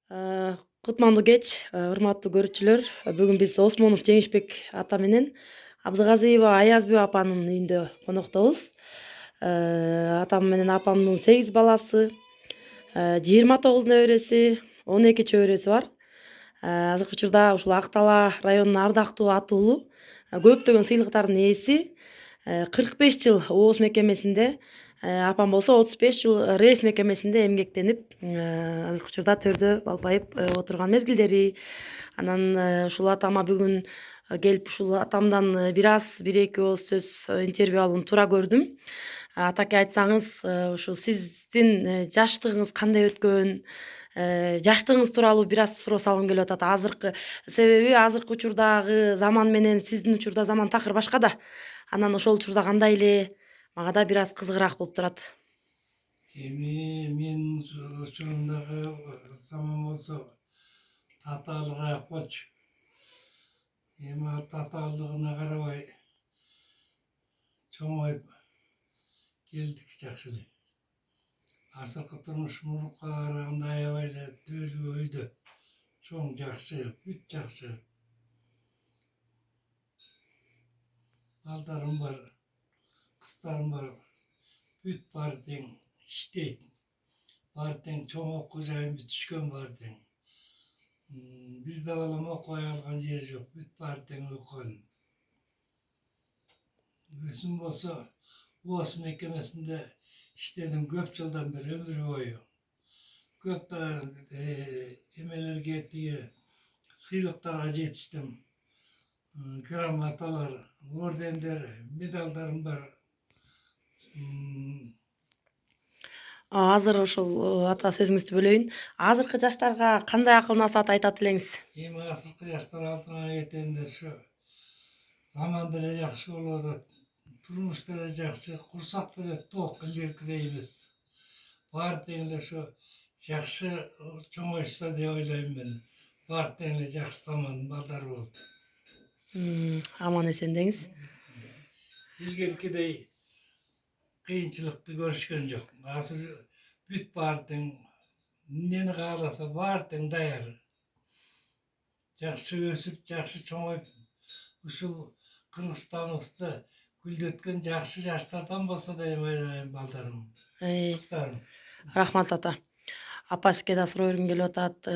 Кутмандуу кеч, урматтуу көрүүчүлөр. Бүгүн биз Осмонов Жеңишбек ата менен Абдыгазиева Аязбек апанын үйүндө коноктобуз. Атам менен апамдын 8 баласы, 29 небереси, 12 чөбөрөсү бар. Азыркы учурда ушул Ак Дала районунун ардактуу аты уулу, көптөгөн сыйлыктардын ээси, 45 жыл ООС мекемесинде, апам болсо 35 жыл РЭС мекемесинде эмгектенип, азыркы учурда төрдө балпайып отурган мезгилдери. Анан ушул атама бүгүн келип ушул атамдан бир эки ооз сөз интервью алууну туура көрдүм. Атаке айтсаңыз, ушул сиздин жаштыгыңыз кандай өткөн, жаштыгыңыз тууралуу бир аз суроо салгым келип атат. Себеби азыркы учурдагы заман менен сиздин учурда заман такыр башка да. Анан ошол учурда кандай эле, мага да бир аз кызыгыраак болуп турат. Эми менин учурумдагы заман болсо татаалыраак болчу. Эми ал татаалдыгына карабай чоңоюп келдик жакшы эле. Азыркы турмуш мурункуга караганда аябай эле дөөлүү өйдө. Чоң жакшы, бүт жакшы. Балдарым бар, кыздарым бар. Бүт баары тең иштейт. Баары тең чоң окуу жайын бүтүшкөн баары тең. Бизде балам окубай калган жери жок. Бүт баары тең окуган. Өзүм болсо ООС мекемесинде иштедим көп жылдан бери өмүр бою. Көп эмелерге тиги сыйлыктарга жетиштим. Грамоталар, ордендер, медалдарым бар. Азыр ошол ата сөзүңүздү бөлөйүн. Азыркы жаштарга кандай акыл насаат айтат элеңиз? Эми азыркы жаштар алдыңа кеткенде ушу заман деле жакшы болуп атат. Турмуш деле жакшы, курсак деле ток, илгеркидей эмес. Баары тең эле ошо жакшы чоңоюшса деп ойлойм мен. Баары тең эле жакшы замандын балдары болуп. Аман эсен деңиз. Илгеркидей кыйынчылыкты көрүшкөн жок. Азыр бүт баары тең эмнени кааласа баары тең даяр. Жакшы өсүп, жакшы чоңоюп, ушул Кыргызстаныбызды гүлдөткөн жакшы жаштардан болсо деп ойлойм балдарым, кыздарым. Рахмат ата. Апа сизге да суроо бергим келип атат.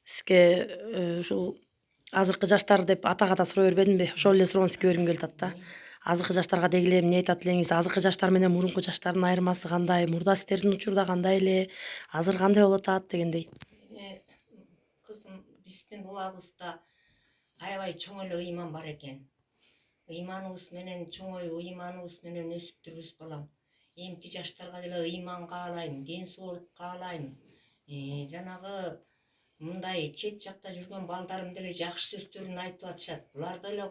Сизге ушул азыркы жаштар деп атага да суроо бербедимби? Ошол эле суроону сизге бергим келип атат да. Азыркы жаштарга деги эле эмне айтат элеңиз? Азыркы жаштар менен мурунку жаштардын айырмасы кандай? Мурда сиздердин учурда кандай эле? Азыр кандай болуп атат дегендей. Кызым, биздин убагыбызда аябай чоң эле ыйман бар экен. Ыйманыбыз менен чоңоюп, ыйманыбыз менен өсүптүрбүз балам. Эмки жаштарга деле ыйман каалайм, ден соолук каалайм. Жанагы мындай чет жакта жүргөн балдарым деле жакшы сөздөрүн айтып атышат. Булар деле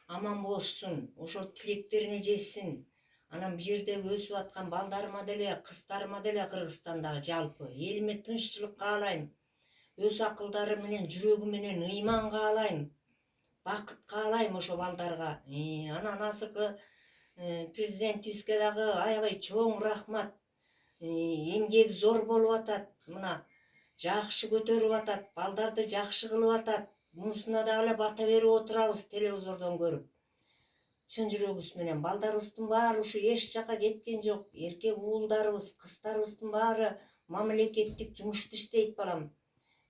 аман болушсун, ошол тилектерине жетсин. Анан бул жердеги өсүп аткан балдарыма деле, кыздарыма деле Кыргызстандагы жалпы элиме тынччылык каалайм. Өз акылдары менен, жүрөгү менен ыйман каалайм. Бакыт каалайм ошо балдарга. Анан азыркы президентибизге дагы аябай чоң рахмат. Эмгеги зор болуп атат. Мына жакшы көтөрүп атат, балдарды жакшы кылып атат. Мунусуна дагы эле бата берип отурабыз телевизордон көрүп. Чын жүрөгүбүз менен балдарыбыздын баары ушу эч жака кеткен жок. Эркек уулдарыбыз, кыздарыбыздын баары мамлекеттик жумушта иштейт балам.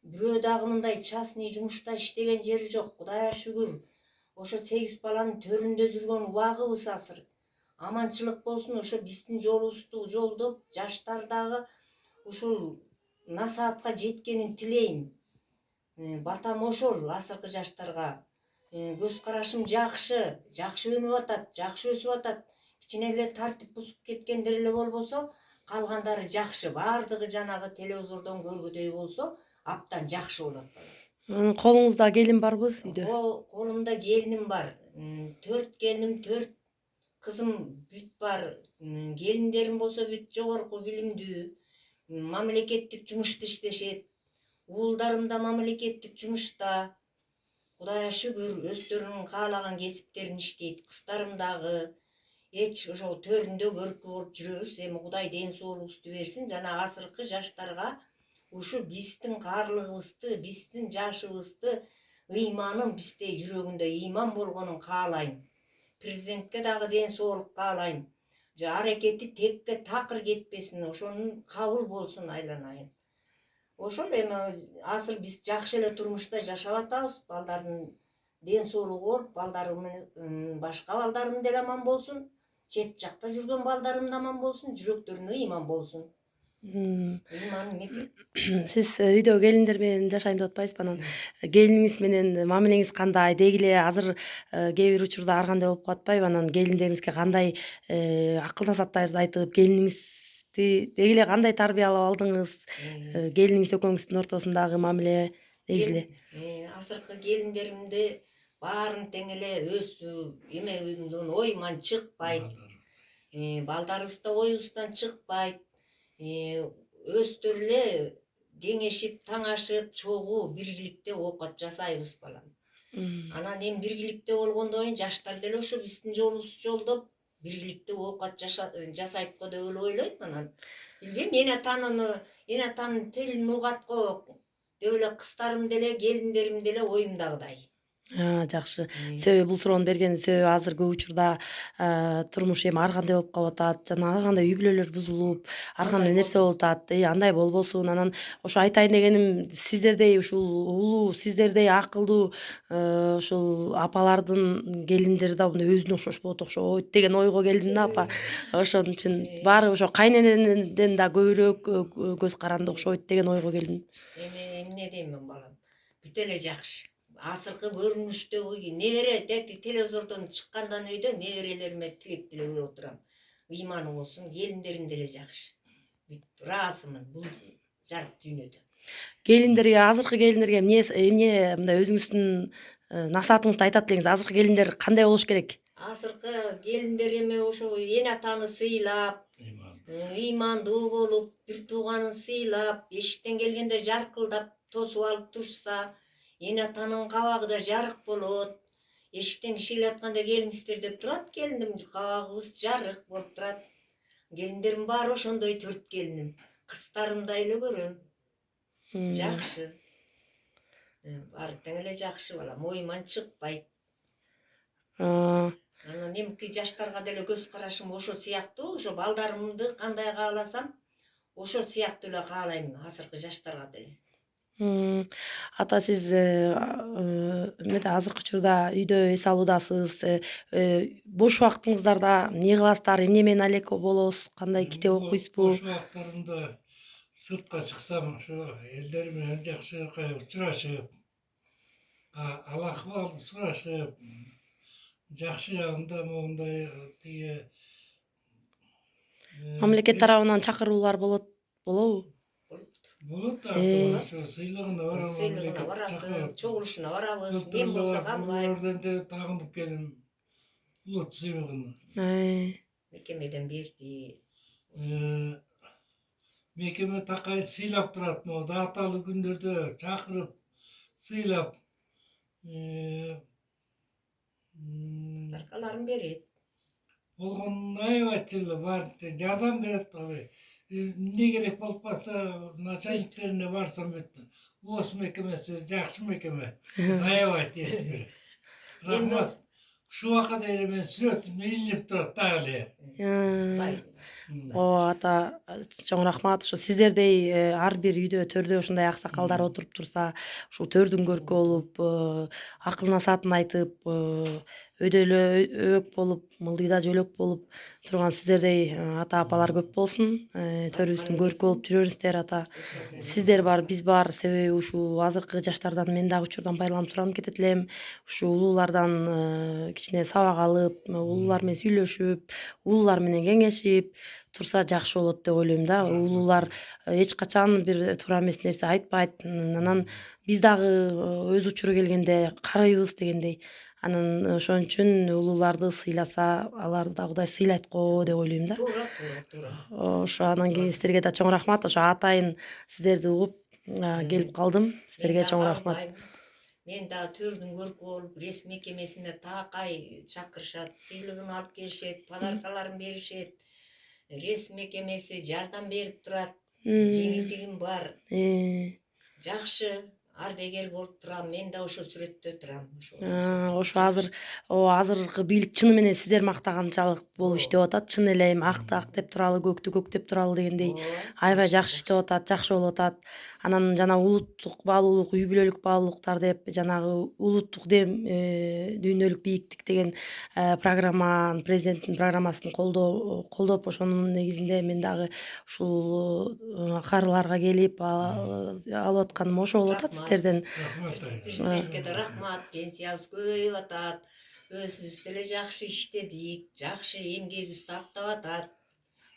Бирөө дагы мындай частный жумушта иштеген жери жок. Кудайга шүгүр. Ошо 8 баланын төрүндө жүргөн убагыбыз азыр. Аманчылык болсун, ошо биздин жолубузду жолдоп, жаштар дагы ушул насаатка жеткенин тилейм. Батам ошол азыркы жаштарга. Көз карашым жакшы, жакшы өнүп атат, жакшы өсүп атат. Кичине эле тартип бузуп кеткендер эле болбосо, калгандары жакшы. Баардыгы жанагы телевизордон көргүдөй болсо, аптан жакшы болот балам. Колуңузда келин барбы үйдө? Колумда келиним бар. 4 келиним, 4 кызым бүт бар. Келиндерим болсо бүт жогорку билимдүү. Мамлекеттик жумушта иштешет. Уулдарым да мамлекеттик жумушта. Кудайга шүгүр, өздөрүнүн каалаган кесиптерин иштейт. Кыздарым дагы эч ошол төрүндө көркү болуп жүрөбүз. Эми Кудай ден соолугубузду берсин. Жана азыркы жаштарга ушу биздин каарлыгыбызды, биздин жашыбызды, ыйманым бизде жүрөгүндө ыйман болгонун каалайм. Президентке дагы ден соолук каалайм. Аракети текке такыр кетпесин, ошонун кабыл болсун айланайын. Ошол эми азыр биз жакшы эле турмушта жашап атабыз. Балдардын ден соолугу болуп, балдарым менен башка балдарым деле аман болсун. Чет жакта жүргөн балдарым да аман болсун, жүрөктөрүнө ыйман болсун. Ыйман мекен. Сиз үйдө келиндер менен жашайм деп атпайсызбы? Анан келиниңиз менен мамилеңиз кандай? Деги эле азыр кээ бир учурда ар кандай болуп калып атпайбы? Анан келиндериңизге кандай акыл насааттарды айтып, келиниңизди деги эле кандай тарбиялап алдыңыз? Келиниңиз экөөңүздүн ортосундагы мамиле деги эле. Азыркы келиндеримди баарын тең эле эмебизден оюман чыкпайт. Балдарыбыз да оюбуздан чыкпайт. Өздөрү эле кеңешип, таңашып, чогуу биргиликте оокат жасайбыз балам. Анан эми биргиликте болгондон кийин жаштар деле ошо биздин жолубузду жолдоп, биргиликте оокат жасайт го деп эле ойлойм. Анан билбейм, эне атанын тилин угат го деп эле кыздарым деле, келиндерим деле оюмдагыдай. Жакшы. Себеби бул суроону бергенин себеби азыр көп учурда турмуш эми ар кандай болуп калып атат. Жана ар кандай үй бүлөлөр бузулуп, ар кандай нерсе болуп атат. Андай болбосун. Анан ошо айтайын дегеним, сиздердей ушул улуу, сиздердей акылдуу ушул апалардын келиндери да мындай өзүнө окшош болот окшойт деген ойго келдим да апа. Ошон үчүн баары ошо кайненеден да көбүрөөк көз каранды окшойт деген ойго келдим. Эми эмне деймин балам? Бүт эле жакшы. Азыркы көрүнүштөгү небере телевизордон чыккандан өйдө неберелериме тилек тилеп отурам. Ыйманы болсун, келиндерим деле жакшы. Бүт ыраазымын бул жарык дүйнөдө. Келиндерге, азыркы келиндерге эмне мындай өзүңүздүн насаатыңызды айтат элеңиз? Азыркы келиндер кандай болуш керек? Азыркы келиндер эми ошо эне атаны сыйлап, ыймандуу болуп, бир тууганын сыйлап, эшиктен келгенде жаркылдап тосуп алып турушса, эне атанын кабагы да жарык болот. Эшиктен киши келатканда келиңиздер деп турат, келиним кабагыбыз жарык болуп турат. Келиндерим баары ошондой төрт келиним. Кыздарымдай эле көрөм. Жакшы. Баары тең эле жакшы балам, оюман чыкпайт. Анан эмки жаштарга деле көз карашым ошо сыяктуу, ошо балдарымды кандай кааласам, ошо сыяктуу эле каалайм азыркы жаштарга деле. Ата, сиз эмнеде азыркы учурда үйдө эс алуудасыз. Бош убактыңыздарда эмне кыласыздар? Эмне менен алек болосуз? Кандай китеп окуйсузбу? Бош убактарымда сыртка чыксам, ошо элдер менен жакшы учурашып, ал акыбалды сурашып, жакшы жагында моундай тиги Мамлекет тарабынан чакыруулар болобу? болот да, ошо сыйлыгына барам, Сыйлыгына барасың, чогулушуна барабыз, мен болсо калбайм. Көптөрүлөр деле тагынып келем. Улут сыйлыгын. Мекемеден берди. Мекеме такай сыйлап турат, могу дааталуу күндөрдө чакырып, сыйлап, Таркаларын берет. болгонун аябайчы эле баары жардам берет таби. Эмне керек болуп калса, начальниктерине барсам бүт. ООС мекемеси жакшы мекеме. Аябай тез берет. Рахмат. Ушул убакка дейин мен сүрөтүм илинип турат дагы эле. Ата, чоң рахмат. Ошо сиздердей ар бир үйдө, төрдө ушундай аксакалдар отуруп турса, ушул төрдүн көркү болуп, акыл насаатын айтып, өйдө эле өбөк болуп, мылдыйда жөлөк болуп турган сиздердей ата апалар көп болсун. Төрүбүздүн көркү болуп жүрөңүздөр ата. Сиздер бар, биз бар. Себеби ушул азыркы жаштардан мен дагы учурдан пайдаланып суранып кетет элем. Ушул улуулардан кичине сабак алып, улуулар менен сүйлөшүп, улуулар менен кеңешип турса жакшы болот деп ойлойм да. Улуулар эч качан бир туура эмес нерсе айтпайт. Анан биз дагы өз учуру келгенде карыйбыз дегендей. Анан ошон үчүн улууларды сыйласа, аларды да Кудай сыйлайт го деп ойлойм да. Туура. Ошо анан кийин сиздерге да чоң рахмат. Ошо атайын сиздерди угуп келип калдым. Сиздерге чоң рахмат. Мен дагы төрдүн көркү болуп, рес мекемесине таакай чакырышат, сыйлыгын алып келишет, подаркаларын беришет. Рес мекемеси жардам берип турат. жеңилдигим бар. Э, Жакшы ардегер болуп турам. Мен да ошо сүрөттө турам. ошо азыркы бийлик чыны менен сиздер мактаганчалык болуп иштеп атат. Чын эле эми ак деп туралы, көктү көктөп туралы дегендей аябай жакшы иштеп атат, жакшы болуп атат. Анан жана улуттук баалуулук, үй бүлөлүк баалуулуктар деп жанагы улуттук дем дүйнөлүк бийиктик деген программанын президенттин программасын колдоп ошонун негизинде мен дагы ушул карыларга келип алып атканым ошо болуп атат сиздерден. Рахмат айым. Президентке да рахмат. Пенсиябыз көбөйүп атат. Өзүбүз деле жакшы иштедик. Жакшы эмгегибизди актап атат.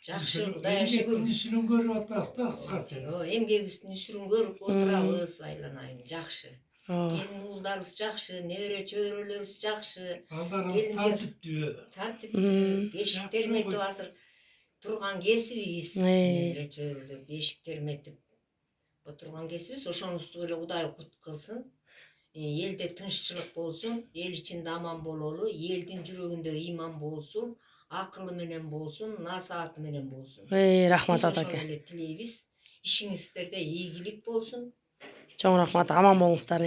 Жакшы Кудайга шүгүр. Үсүрүн көрүп атабыз да кыскача. Эмгегибиздин үсүрүн көрүп отурабыз айланайын. Жакшы. Ооба. Келин уулдарыбыз жакшы, небере чөйрөлөрүбүз жакшы. Алдарыбыз тартиптүү. Тартиптүү. Бешик терметип азыр турган кесибиз. Небере чөйрөлөр бешик терметип отурган кесибиз. Ошонубузду эле Кудай кут кылсын. Элде тынччылык болсун, эл ичинде аман бололу, элдин жүрөгүндө ыйман болсун, акылы менен болсун, насааты менен болсун. Рахмат Биз атаке. ошону эле тилейбиз. Ишиңиздерде ийгилик болсун. Чоң рахмат, аман болуңуздар.